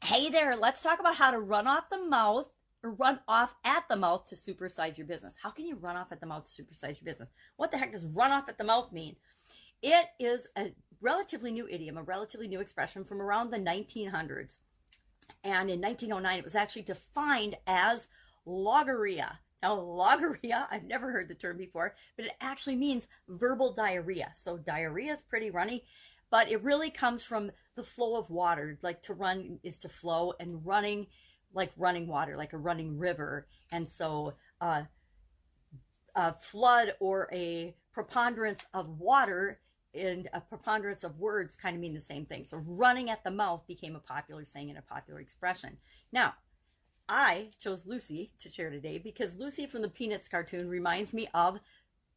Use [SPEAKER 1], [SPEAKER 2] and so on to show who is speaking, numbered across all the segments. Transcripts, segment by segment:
[SPEAKER 1] Hey there, let's talk about how to run off the mouth or run off at the mouth to supersize your business. How can you run off at the mouth to supersize your business? What the heck does run off at the mouth mean? It is a relatively new idiom, a relatively new expression from around the 1900s. And in 1909, it was actually defined as logorrhea. Now, logorrhea, I've never heard the term before, but it actually means verbal diarrhea. So diarrhea is pretty runny, but it really comes from the flow of water. Like to run is to flow, and running, like running water, like a running river. And so a flood or a preponderance of water and a preponderance of words kind of mean the same thing. So running at the mouth became a popular saying and a popular expression. Now, I chose Lucy to share today because Lucy from the Peanuts cartoon reminds me of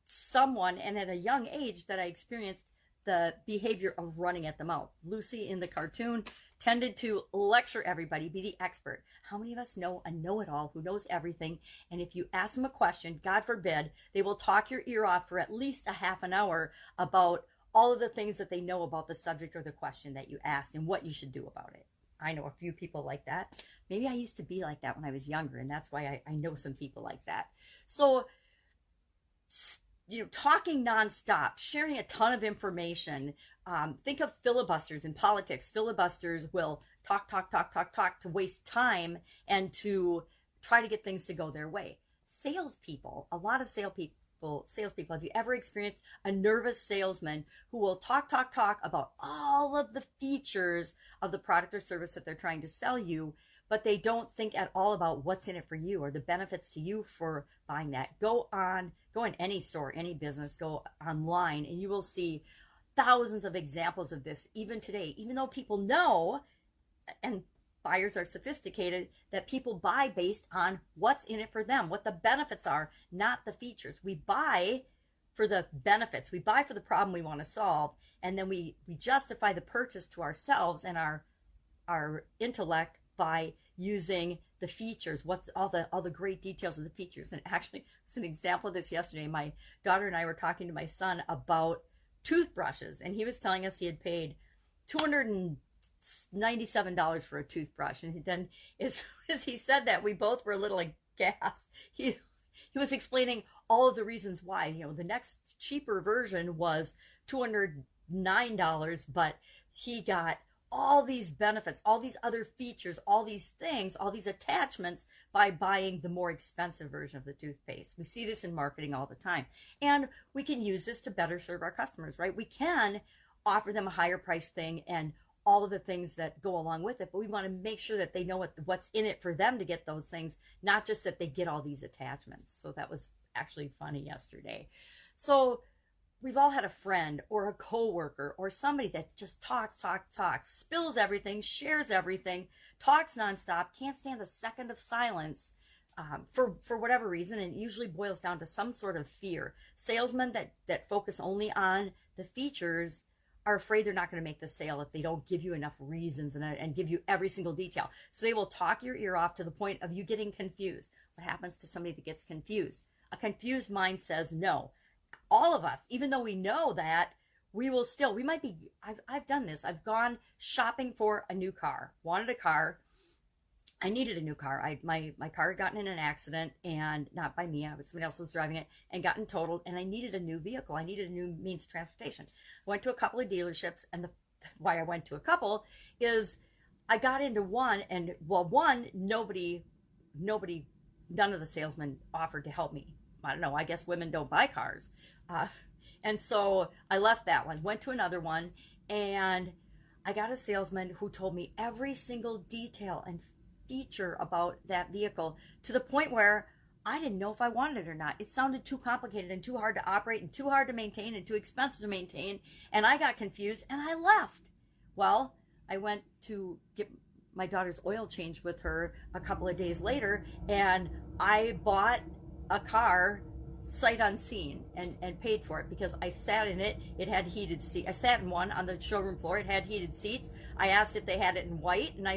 [SPEAKER 1] someone, and at a young age, that I experienced the behavior of running at the mouth. Lucy in the cartoon tended to lecture everybody, be the expert. How many of us know a know-it-all who knows everything? And if you ask them a question, God forbid, they will talk your ear off for at least a half an hour about all of the things that they know about the subject or the question that you asked and what you should do about it. I know a few people like that. Maybe I used to be like that when I was younger, and that's why I know some people like that. So, talking nonstop, sharing a ton of information. Think of filibusters in politics. Filibusters will talk to waste time and to try to get things to go their way. Salespeople, a lot of salespeople, have you ever experienced a nervous salesman who will talk about all of the features of the product or service that they're trying to sell you, but they don't think at all about what's in it for you or the benefits to you for buying that? Go in any store, any business, go online, and you will see thousands of examples of this even today. Even though people know, and buyers are sophisticated, that people buy based on what's in it for them, what the benefits are, not the features. We buy for the benefits. We buy for the problem we want to solve, and then we justify the purchase to ourselves and our intellect by using the features, what's all the great details of the features. And actually, it's an example of this yesterday. My daughter and I were talking to my son about toothbrushes, and he was telling us he had paid $297 for a toothbrush. And then as he said that, we both were a little aghast. He was explaining all of the reasons why. The next cheaper version was $209, but he got all these benefits, all these other features, all these things, all these attachments by buying the more expensive version of the toothpaste. We see this in marketing all the time. And we can use this to better serve our customers, right? We can offer them a higher price thing and all of the things that go along with it, but we want to make sure that they know what's in it for them to get those things, not just that they get all these attachments. So that was actually funny yesterday. So we've all had a friend or a coworker or somebody that just talks, spills everything, shares everything, talks nonstop, can't stand a second of silence for whatever reason, and it usually boils down to some sort of fear. Salesmen that focus only on the features are afraid they're not going to make the sale if they don't give you enough reasons and give you every single detail. So they will talk your ear off to the point of you getting confused. What happens to somebody that gets confused? A confused mind says no. All of us, even though we know that, we might be, I've done this. I've gone shopping for a new car, wanted a car. I needed a new car. My car had gotten in an accident, and not by me, somebody else was driving it, and gotten totaled, and I needed a new vehicle. I needed a new means of transportation. I went to a couple of dealerships, and why I went to a couple is I got into one, and none of the salesmen offered to help me. I don't know, I guess women don't buy cars. And so I left that one, went to another one, and I got a salesman who told me every single detail and feature about that vehicle to the point where I didn't know if I wanted it or not. It sounded too complicated and too hard to operate and too hard to maintain and too expensive to maintain, and I got confused and I left. Well, I went to get my daughter's oil change with her a couple of days later, and I bought a car sight unseen and paid for it because I sat in it. It had heated seats. I sat in one on the showroom floor. It had heated seats. I asked if they had it in white, and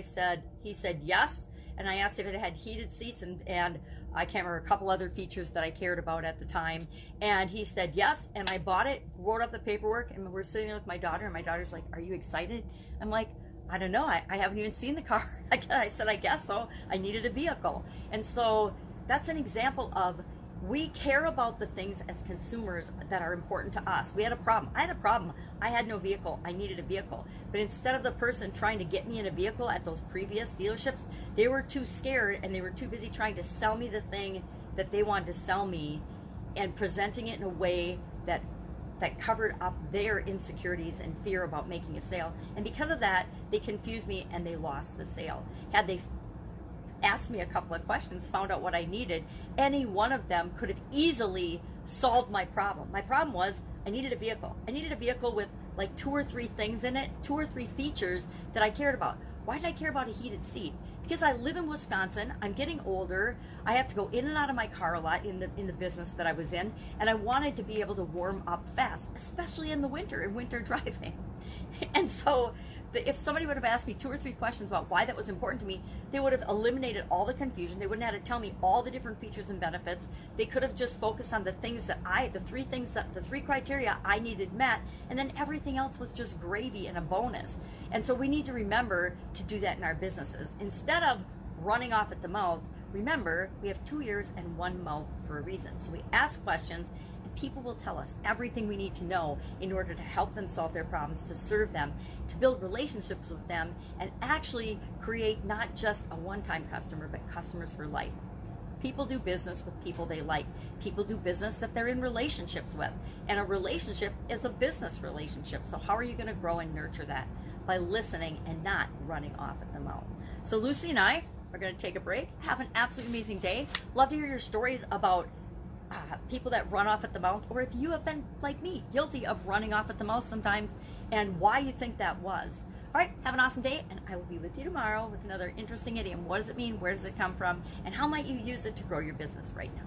[SPEAKER 1] he said yes. And I asked if it had heated seats, and I can't remember a couple other features that I cared about at the time. And he said yes, and I bought it, wrote up the paperwork, and we're sitting there with my daughter, and my daughter's like, "Are you excited?" I'm like, I don't know, I haven't even seen the car. I said, I guess so. I needed a vehicle. And so that's an example of, we care about the things as consumers that are important to us. We had a problem. I had a problem. I had no vehicle. I needed a vehicle. But instead of the person trying to get me in a vehicle at those previous dealerships, they were too scared and they were too busy trying to sell me the thing that they wanted to sell me, and presenting it in a way that covered up their insecurities and fear about making a sale. And because of that, they confused me and they lost the sale. Had they asked me a couple of questions, found out what I needed, any one of them could have easily solved my problem. My problem was, I needed a vehicle. I needed a vehicle with like 2 or 3 things in it, 2 or 3 features that I cared about. Why did I care about a heated seat? Because I live in Wisconsin, I'm getting older, I have to go in and out of my car a lot in the business that I was in, and I wanted to be able to warm up fast, especially in the winter, in winter driving. And so if somebody would have asked me 2 or 3 questions about why that was important to me, they would have eliminated all the confusion. They wouldn't have had to tell me all the different features and benefits. They could have just focused on the things that the 3 criteria I needed met, and then everything else was just gravy and a bonus. And so we need to remember to do that in our businesses. Instead of running off at the mouth, remember, we have 2 ears and 1 mouth for a reason. So we ask questions, people will tell us everything we need to know in order to help them solve their problems, to serve them, to build relationships with them, and actually create not just a one-time customer, but customers for life. People do business with people they like. People do business that they're in relationships with. And a relationship is a business relationship. So how are you going to grow and nurture that? By listening and not running off at the mouth. So Lucy and I are going to take a break. Have an absolutely amazing day. Love to hear your stories about people that run off at the mouth, or if you have been, like me, guilty of running off at the mouth sometimes, and why you think that was. All right, have an awesome day, and I will be with you tomorrow with another interesting idiom. What does it mean? Where does it come from? And how might you use it to grow your business right now?